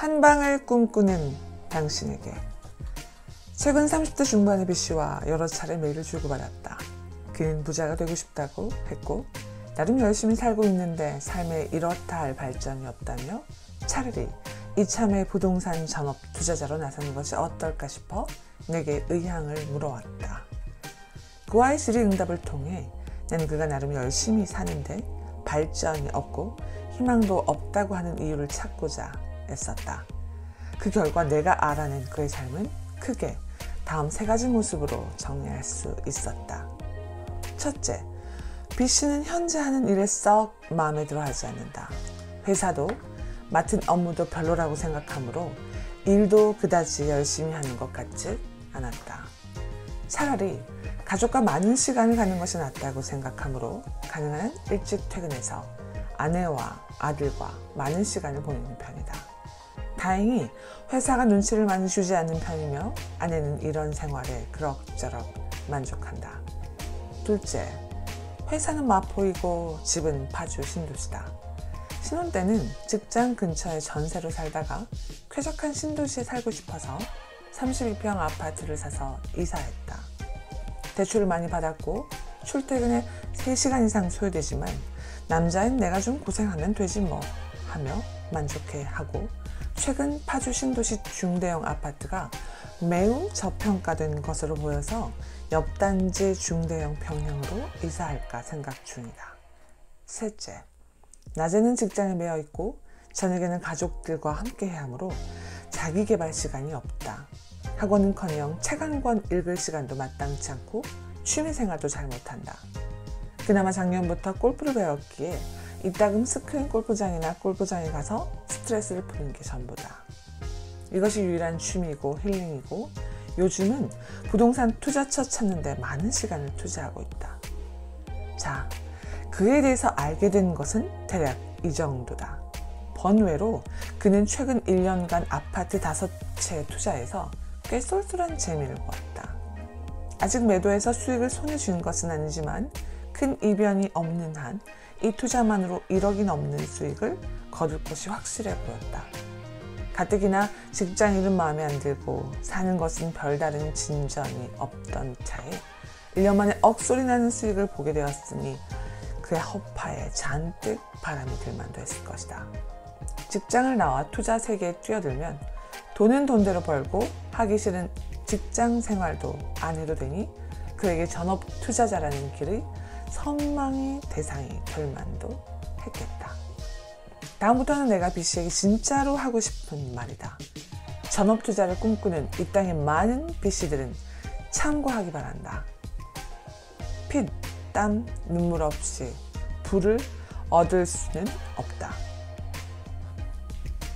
한방을 꿈꾸는 당신에게. 최근 30대 중반의 B씨와 여러 차례 메일을 주고받았다. 그는 부자가 되고 싶다고 했고 나름 열심히 살고 있는데 삶에 이렇다 할 발전이 없다며 차라리 이참에 부동산 전업 투자자로 나서는 것이 어떨까 싶어 내게 의향을 물어왔다. 그와의 질의응답을 통해 나는 그가 나름 열심히 사는데 발전이 없고 희망도 없다고 하는 이유를 찾고자 애썼다. 그 결과 내가 알아낸 그의 삶은 크게 다음 3가지 모습으로 정리할 수 있었다. 첫째, B씨는 현재 하는 일에 썩 마음에 들어 하지 않는다. 회사도 맡은 업무도 별로라고 생각하므로 일도 그다지 열심히 하는 것 같지 않았다. 차라리 가족과 많은 시간을 갖는 것이 낫다고 생각하므로 가능한 일찍 퇴근해서 아내와 아들과 많은 시간을 보내는 편이다. 다행히 회사가 눈치를 많이 주지 않는 편이며 아내는 이런 생활에 그럭저럭 만족한다. 둘째, 회사는 마포이고 집은 파주 신도시다. 신혼 때는 직장 근처에 전세로 살다가 쾌적한 신도시에 살고 싶어서 32평 아파트를 사서 이사했다. 대출을 많이 받았고 출퇴근에 3시간 이상 소요되지만 남자인 내가 좀 고생하면 되지 뭐 하며 만족해하고 최근 파주 신도시 중대형 아파트가 매우 저평가된 것으로 보여서 옆 단지 중대형 평형으로 이사할까 생각 중이다. 셋째, 낮에는 직장에 매여 있고 저녁에는 가족들과 함께 해야 하므로 자기 개발 시간이 없다. 학원은커녕 책 한 권 읽을 시간도 마땅치 않고 취미생활도 잘 못한다. 그나마 작년부터 골프를 배웠기에 이따금 스크린 골프장이나 골프장에 가서 스트레스를 푸는 게 전부다. 이것이 유일한 취미이고 힐링이고 요즘은 부동산 투자처 찾는 데 많은 시간을 투자하고 있다. 자, 그에 대해서 알게 된 것은 대략 이 정도다. 번외로 그는 최근 1년간 아파트 5채에 투자해서 꽤 쏠쏠한 재미를 보았다. 아직 매도해서 수익을 손에 쥔 것은 아니지만 큰 이변이 없는 한 이 투자만으로 1억이 넘는 수익을 거둘 것이 확실해 보였다. 가뜩이나 직장일은 마음에 안 들고 사는 것은 별다른 진전이 없던 차에 1년 만에 억소리 나는 수익을 보게 되었으니 그의 허파에 잔뜩 바람이 들 만도 했을 것이다. 직장을 나와 투자 세계에 뛰어들면 돈은 돈대로 벌고 하기 싫은 직장 생활도 안 해도 되니 그에게 전업 투자자라는 길의 선망의 대상이 될 만도 했겠다. 다음부터는 내가 B씨에게 진짜로 하고 싶은 말이다. 전업 투자를 꿈꾸는 이 땅의 많은 B씨들은 참고하기 바란다. 피, 땀, 눈물 없이 부를 얻을 수는 없다.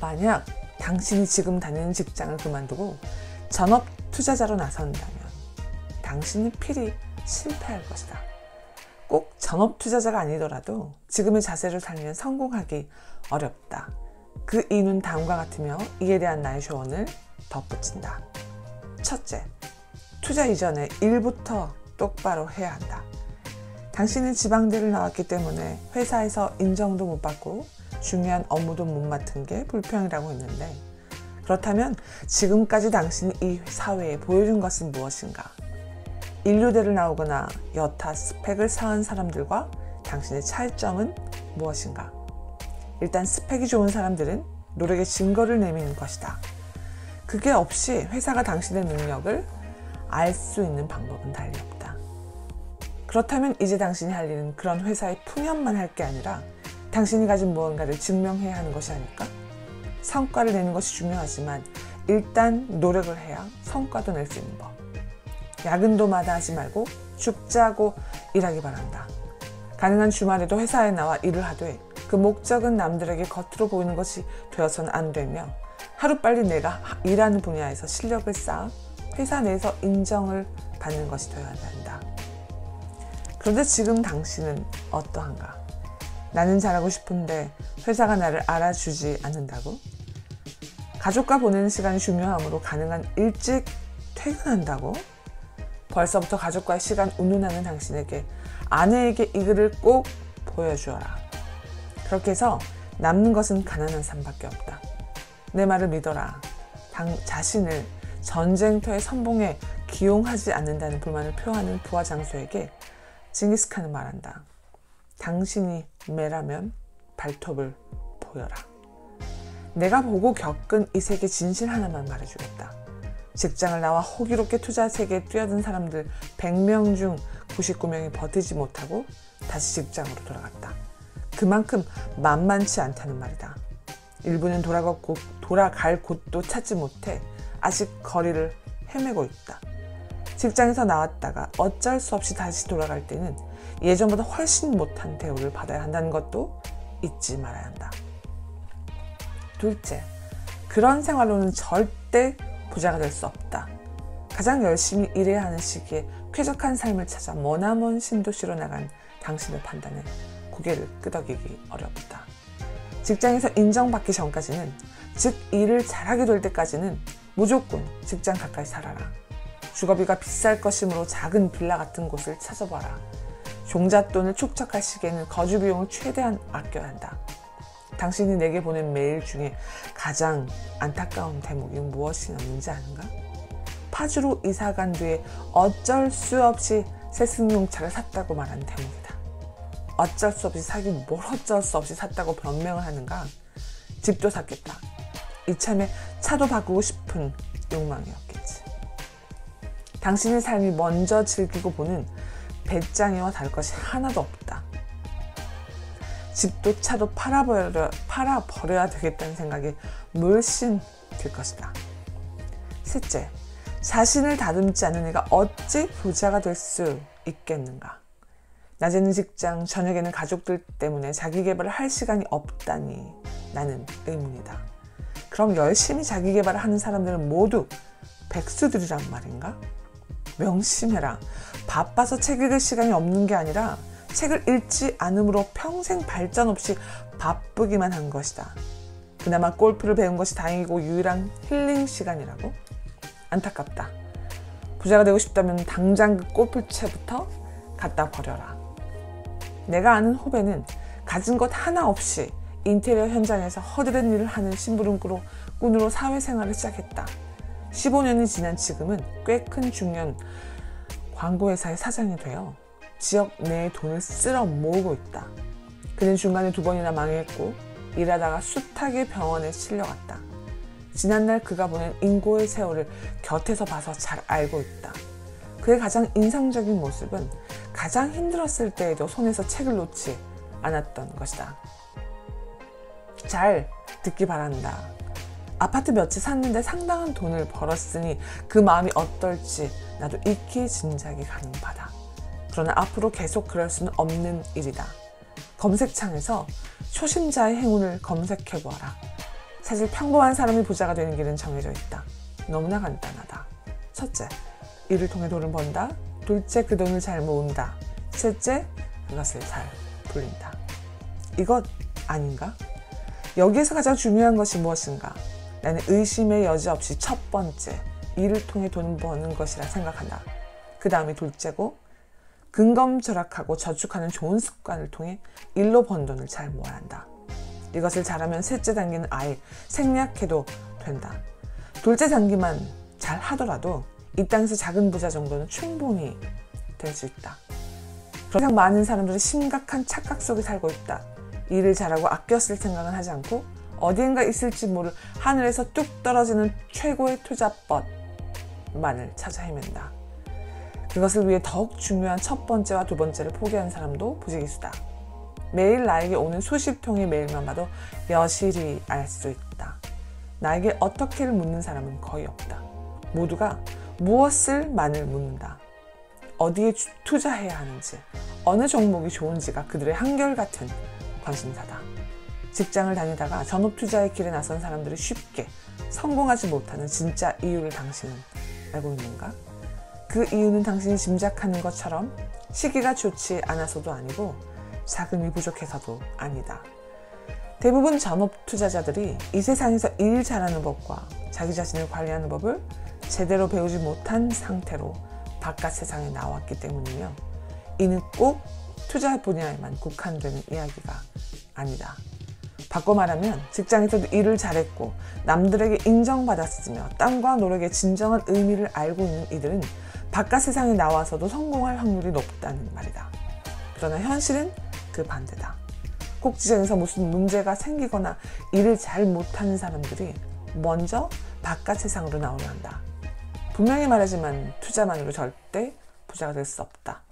만약 당신이 지금 다니는 직장을 그만두고 전업 투자자로 나선다면 당신은 필히 실패할 것이다. 꼭 전업 투자자가 아니더라도 지금의 자세를 살면 성공하기 어렵다. 그 이유는 다음과 같으며 이에 대한 나의 조언을 덧붙인다. 첫째, 투자 이전에 일부터 똑바로 해야 한다. 당신은 지방대를 나왔기 때문에 회사에서 인정도 못 받고 중요한 업무도 못 맡은 게 불평이라고 했는데 그렇다면 지금까지 당신이 이 사회에 보여준 것은 무엇인가? 인류대를 나오거나 여타 스펙을 쌓은 사람들과 당신의 차이점은 무엇인가? 일단 스펙이 좋은 사람들은 노력의 증거를 내미는 것이다. 그게 없이 회사가 당신의 능력을 알 수 있는 방법은 달리 없다. 그렇다면 이제 당신이 할 일은 그런 회사의 푸념만 할 게 아니라 당신이 가진 무언가를 증명해야 하는 것이 아닐까? 성과를 내는 것이 중요하지만 일단 노력을 해야 성과도 낼 수 있는 법. 야근도 마다하지 말고 죽자고 일하기 바란다. 가능한 주말에도 회사에 나와 일을 하되 그 목적은 남들에게 겉으로 보이는 것이 되어서는 안 되며 하루빨리 내가 일하는 분야에서 실력을 쌓아 회사 내에서 인정을 받는 것이 되어야 한다. 그런데 지금 당신은 어떠한가? 나는 잘하고 싶은데 회사가 나를 알아주지 않는다고? 가족과 보내는 시간이 중요하므로 가능한 일찍 퇴근한다고? 벌써부터 가족과의 시간 운운하는 당신에게 아내에게 이 글을 꼭 보여주어라. 그렇게 해서 남는 것은 가난한 삶밖에 없다. 내 말을 믿어라. 자신을 전쟁터의 선봉에 기용하지 않는다는 불만을 표하는 부하 장수에게 징기스칸은 말한다. 당신이 매라면 발톱을 보여라. 내가 보고 겪은 이 세계 진실 하나만 말해주겠다. 직장을 나와 호기롭게 투자 세계에 뛰어든 사람들 100명 중 99명이 버티지 못하고 다시 직장으로 돌아갔다. 그만큼 만만치 않다는 말이다. 일부는 돌아갈 곳도 찾지 못해 아직 거리를 헤매고 있다. 직장에서 나왔다가 어쩔 수 없이 다시 돌아갈 때는 예전보다 훨씬 못한 대우를 받아야 한다는 것도 잊지 말아야 한다. 둘째, 그런 생활로는 절대 부자가 될 수 없다. 가장 열심히 일해야 하는 시기에 쾌적한 삶을 찾아 머나먼 신도시로 나간 당신의 판단에 고개를 끄덕이기 어렵다. 직장에서 인정받기 전까지는, 즉 일을 잘하게 될 때까지는 무조건 직장 가까이 살아라. 주거비가 비쌀 것이므로 작은 빌라 같은 곳을 찾아봐라. 종잣돈을 축적할 시기에는 거주 비용을 최대한 아껴야 한다. 당신이 내게 보낸 메일 중에 가장 안타까운 대목이 무엇이었는지 아는가? 파주로 이사간 뒤에 어쩔 수 없이 새 승용차를 샀다고 말한 대목이다. 어쩔 수 없이 사긴 뭘 어쩔 수 없이 샀다고 변명을 하는가? 집도 샀겠다. 이참에 차도 바꾸고 싶은 욕망이었겠지. 당신의 삶이 먼저 즐기고 보는 배짱이와 다를 것이 하나도 없다. 집도 차도 팔아버려야 되겠다는 생각이 물씬 들 것이다. 셋째, 자신을 다듬지 않는 이가 어찌 부자가 될 수 있겠는가? 낮에는 직장, 저녁에는 가족들 때문에 자기 개발을 할 시간이 없다니 나는 의문이다. 그럼 열심히 자기 개발을 하는 사람들은 모두 백수들이란 말인가? 명심해라. 바빠서 책 읽을 시간이 없는 게 아니라 책을 읽지 않음으로 평생 발전 없이 바쁘기만 한 것이다. 그나마 골프를 배운 것이 다행이고 유일한 힐링 시간이라고? 안타깝다. 부자가 되고 싶다면 당장 그 골프채부터 갖다 버려라. 내가 아는 후배는 가진 것 하나 없이 인테리어 현장에서 허드렛 일을 하는 심부름꾼으로 사회생활을 시작했다. 15년이 지난 지금은 꽤 큰 중년 광고회사의 사장이 되어 지역 내에 돈을 쓸어 모으고 있다. 그는 중간에 2번이나 망했고 일하다가 숱하게 병원에 실려갔다. 지난날 그가 보낸 인고의 세월을 곁에서 봐서 잘 알고 있다. 그의 가장 인상적인 모습은 가장 힘들었을 때에도 손에서 책을 놓지 않았던 것이다. 잘 듣기 바란다. 아파트 몇 채 샀는데 상당한 돈을 벌었으니 그 마음이 어떨지 나도 익히 짐작이 가는 바다. 그러나 앞으로 계속 그럴 수는 없는 일이다. 검색창에서 초심자의 행운을 검색해보아라. 사실 평범한 사람이 부자가 되는 길은 정해져 있다. 너무나 간단하다. 첫째, 일을 통해 돈을 번다. 둘째, 그 돈을 잘 모은다. 셋째, 그것을 잘 불린다. 이것 아닌가? 여기에서 가장 중요한 것이 무엇인가? 나는 의심의 여지 없이 첫 번째, 일을 통해 돈 버는 것이라 생각한다. 그 다음이 둘째고, 근검절약하고 저축하는 좋은 습관을 통해 일로 번 돈을 잘 모아야 한다. 이것을 잘하면 셋째 단계는 아예 생략해도 된다. 둘째 단계만 잘 하더라도 이 땅에서 작은 부자 정도는 충분히 될 수 있다. 그렇게 많은 사람들이 심각한 착각 속에 살고 있다. 일을 잘하고 아껴 쓸 생각은 하지 않고 어디엔가 있을지 모를 하늘에서 뚝 떨어지는 최고의 투자법만을 찾아 헤맨다. 그것을 위해 더욱 중요한 첫 번째와 두 번째를 포기한 사람도 부지기수다. 매일 나에게 오는 수십 통의 메일만 봐도 여실히 알 수 있다. 나에게 어떻게를 묻는 사람은 거의 없다. 모두가 무엇을 만을 묻는다. 어디에 투자해야 하는지, 어느 종목이 좋은지가 그들의 한결같은 관심사다. 직장을 다니다가 전업투자의 길에 나선 사람들이 쉽게 성공하지 못하는 진짜 이유를 당신은 알고 있는가? 그 이유는 당신이 짐작하는 것처럼 시기가 좋지 않아서도 아니고 자금이 부족해서도 아니다. 대부분 전업투자자들이 이 세상에서 일 잘하는 법과 자기 자신을 관리하는 법을 제대로 배우지 못한 상태로 바깥 세상에 나왔기 때문이며 이는 꼭 투자 분야에만 국한되는 이야기가 아니다. 바꿔 말하면 직장에서도 일을 잘했고 남들에게 인정받았으며 땀과 노력의 진정한 의미를 알고 있는 이들은 바깥 세상에 나와서도 성공할 확률이 높다는 말이다. 그러나 현실은 그 반대다. 꼭 직장에서 무슨 문제가 생기거나 일을 잘 못하는 사람들이 먼저 바깥 세상으로 나오려 한다. 분명히 말하지만 투자만으로 절대 부자가 될 수 없다.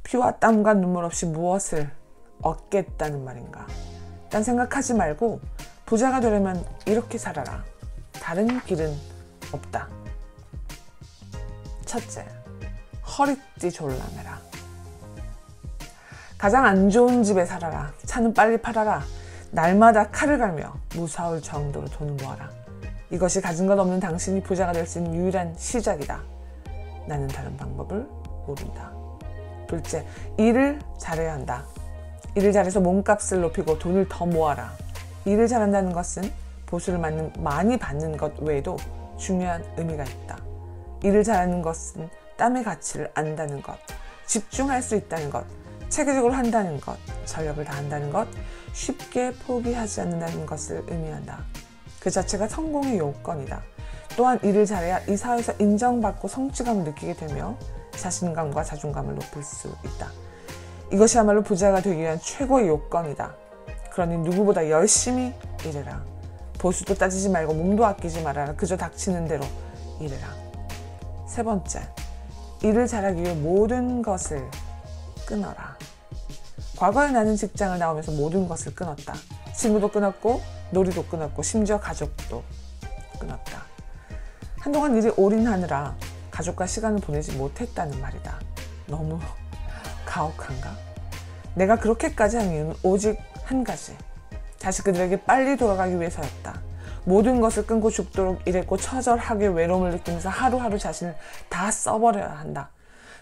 피와 땀과 눈물 없이 무엇을 얻겠다는 말인가? 딴 생각하지 말고 부자가 되려면 이렇게 살아라. 다른 길은 없다. 첫째, 허리띠 졸라매라. 가장 안 좋은 집에 살아라. 차는 빨리 팔아라. 날마다 칼을 갈며 무사올 정도로 돈을 모아라. 이것이 가진 것 없는 당신이 부자가 될 수 있는 유일한 시작이다. 나는 다른 방법을 모른다. 둘째, 일을 잘해야 한다. 일을 잘해서 몸값을 높이고 돈을 더 모아라. 일을 잘한다는 것은 보수를 많이 받는 것 외에도 중요한 의미가 있다. 일을 잘하는 것은 땀의 가치를 안다는 것, 집중할 수 있다는 것, 체계적으로 한다는 것, 전력을 다한다는 것, 쉽게 포기하지 않는다는 것을 의미한다. 그 자체가 성공의 요건이다. 또한 일을 잘해야 이 사회에서 인정받고 성취감을 느끼게 되며 자신감과 자존감을 높일 수 있다. 이것이야말로 부자가 되기 위한 최고의 요건이다. 그러니 누구보다 열심히 일해라. 보수도 따지지 말고 몸도 아끼지 말아라. 그저 닥치는 대로 일해라. 세 번째, 일을 잘하기 위해 모든 것을 끊어라. 과거에 나는 직장을 나오면서 모든 것을 끊었다. 친구도 끊었고 놀이도 끊었고 심지어 가족도 끊었다. 한동안 일에 올인하느라 가족과 시간을 보내지 못했다는 말이다. 너무 가혹한가? 내가 그렇게까지 한 이유는 오직 한 가지. 다시 그들에게 빨리 돌아가기 위해서였다. 모든 것을 끊고 죽도록 일했고 처절하게 외로움을 느끼면서 하루하루 자신을 다 써버려야 한다.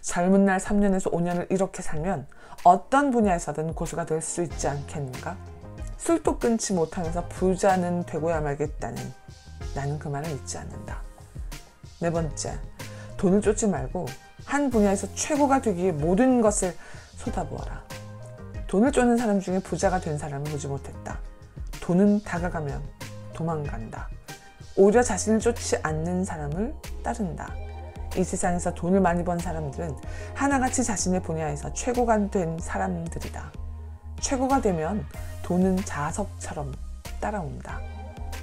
젊은 날 3년에서 5년을 이렇게 살면 어떤 분야에서든 고수가 될 수 있지 않겠는가? 술도 끊지 못하면서 부자는 되고야 말겠다는 나는 그 말을 잊지 않는다. 네 번째, 돈을 쫓지 말고 한 분야에서 최고가 되기 위해 모든 것을 쏟아부어라. 돈을 쫓는 사람 중에 부자가 된 사람을 보지 못했다. 돈은 다가가면 도망간다. 오히려 자신을 쫓지 않는 사람을 따른다. 이 세상에서 돈을 많이 번 사람들은 하나같이 자신의 분야에서 최고가 된 사람들이다. 최고가 되면 돈은 자석처럼 따라온다.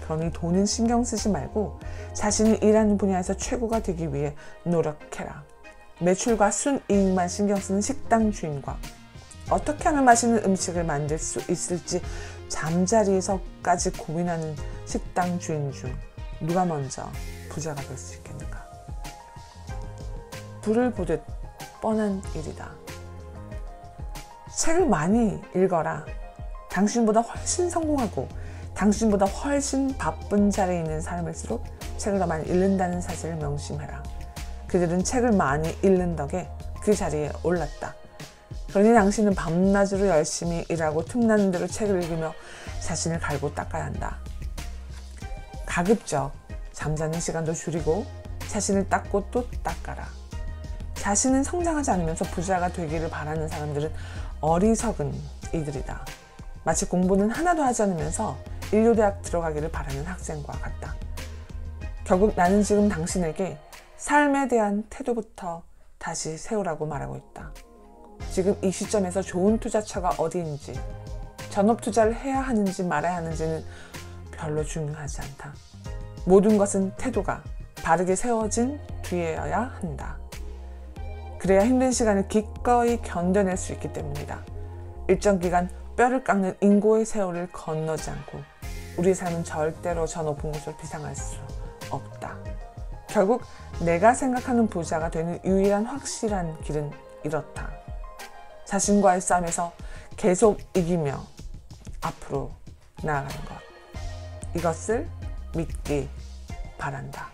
그러니 돈은 신경 쓰지 말고 자신이 일하는 분야에서 최고가 되기 위해 노력해라. 매출과 순이익만 신경 쓰는 식당 주인과 어떻게 하면 맛있는 음식을 만들 수 있을지 잠자리에서까지 고민하는 식당 주인 중 누가 먼저 부자가 될 수 있겠는가? 불을 보듯 뻔한 일이다. 책을 많이 읽어라. 당신보다 훨씬 성공하고 당신보다 훨씬 바쁜 자리에 있는 사람일수록 책을 더 많이 읽는다는 사실을 명심해라. 그들은 책을 많이 읽는 덕에 그 자리에 올랐다. 그러니 당신은 밤낮으로 열심히 일하고 틈나는 대로 책을 읽으며 자신을 갈고 닦아야 한다. 가급적 잠자는 시간도 줄이고 자신을 닦고 또 닦아라. 자신은 성장하지 않으면서 부자가 되기를 바라는 사람들은 어리석은 이들이다. 마치 공부는 하나도 하지 않으면서 인류대학 들어가기를 바라는 학생과 같다. 결국 나는 지금 당신에게 삶에 대한 태도부터 다시 세우라고 말하고 있다. 지금 이 시점에서 좋은 투자처가 어디인지, 전업 투자를 해야 하는지 말아야 하는지는 별로 중요하지 않다. 모든 것은 태도가 바르게 세워진 뒤에여야 한다. 그래야 힘든 시간을 기꺼이 견뎌낼 수 있기 때문이다. 일정 기간 뼈를 깎는 인고의 세월을 건너지 않고 우리의 삶은 절대로 저 높은 곳을 비상할 수 없다. 결국 내가 생각하는 부자가 되는 유일한 확실한 길은 이렇다. 자신과의 싸움에서 계속 이기며 앞으로 나아가는 것. 이것을 믿기 바란다.